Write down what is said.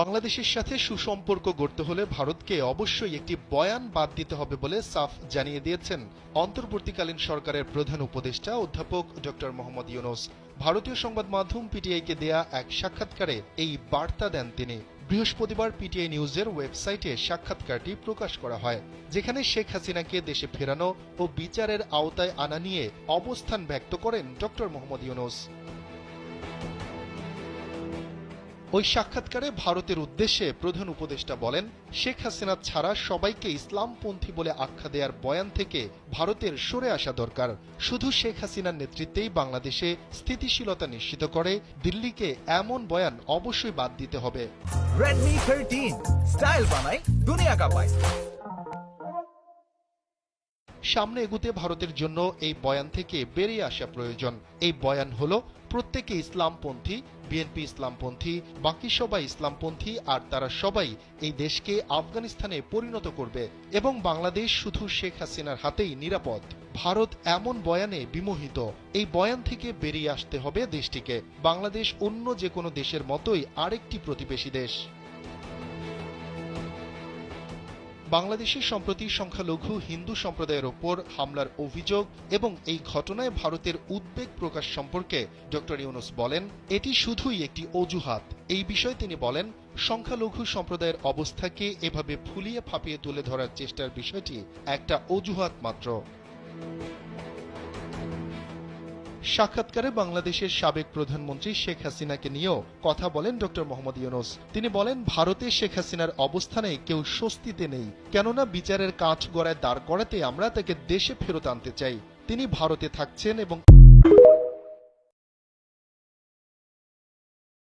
বাংলাদেশের সাথে সুসম্পর্ক গড়তে হলে ভারতকে অবশ্যই একটি বয়ান বাদ দিতে হবে বলে সাফ জানিয়ে দিয়েছেন অন্তর্বর্তীকালীন সরকারের প্রধান উপদেষ্টা অধ্যাপক ডক্টর মোহাম্মদ ইউনূস। ভারতীয় সংবাদ মাধ্যম পিটিআইকে দেয়া এক সাক্ষাৎকারে এই বার্তা দেন তিনি। বৃহস্পতিবার পিটিআই নিউজের ওয়েবসাইটে সাক্ষাৎকারটি প্রকাশ করা হয়, যেখানে শেখ হাসিনাকে দেশে ফেরানো ও বিচারের আওতায় আনা নিয়ে অবস্থান ব্যক্ত করেন ডক্টর মোহাম্মদ ইউনূস। ওই সাক্ষাৎকারে ভারতের উদ্দেশ্যে প্রধান উপদেষ্টা বলেন, শেখ হাসিনা ছাড়া সবাইকে ইসলামপন্থী বলে আখ্যা দেওয়ার বয়ান থেকে ভারতের সরে আসা দরকার। শুধু শেখ হাসিনার নেতৃত্বেই বাংলাদেশে স্থিতিশীলতা নিশ্চিত করে দিল্লিকে এমন বয়ান অবশ্যই বাদ দিতে হবে। Redmi 13 স্টাইল বানাই দুনিয়া কাঁপায়। সামনে এগুতে ভারতের জন্য এই বয়ান থেকে বেরিয়ে আসা প্রয়োজন। এই বয়ান হলো প্রত্যেকে ইসলামপন্থী, বিএনপি ইসলামপন্থী, বাকি সবাই ইসলামপন্থী, আর তারা সবাই এই দেশকে আফগানিস্তানে পরিণত করবে এবং বাংলাদেশ শুধু শেখ হাসিনার হাতেই নিরাপদ। ভারত এমন বয়ানে বিমোহিত। এই বয়ান থেকে বেরিয়ে আসতে হবে দেশটিকে। বাংলাদেশ অন্য যে কোনো দেশের মতোই আরেকটি প্রতিবেশী দেশ। বাংলাদেশে সম্প্রতি সংখ্যালঘু হিন্দু সম্প্রদায়ের ওপর হামলার অভিযোগ এবং এই ঘটনায় ভারতের উদ্বেগ প্রকাশ সম্পর্কে ডক্টর ইউনূস বলেন, এটি শুধুই একটি অজুহাত। এই বিষয়ে তিনি বলেন, সংখ্যালঘু সম্প্রদায়ের অবস্থাকে এভাবে ফুলিয়ে ফাঁপিয়ে তুলে ধরার চেষ্টার বিষয়টি একটা অজুহাত মাত্র। সাক্ষাৎকারে বাংলাদেশের সাবেক প্রধানমন্ত্রী শেখ হাসিনাকে নিয়েও কথা বলেন ডক্টর মোহাম্মদ ইউনূস। তিনি বলেন, ভারতে শেখ হাসিনার অবস্থানে কেউ স্বস্তিতে নেই, কেননা বিচারের কাঠগড়ায় দাঁড় করাতে আমরা তাকে দেশে ফেরত আনতে চাই। তিনি ভারতে থাকছেন এবং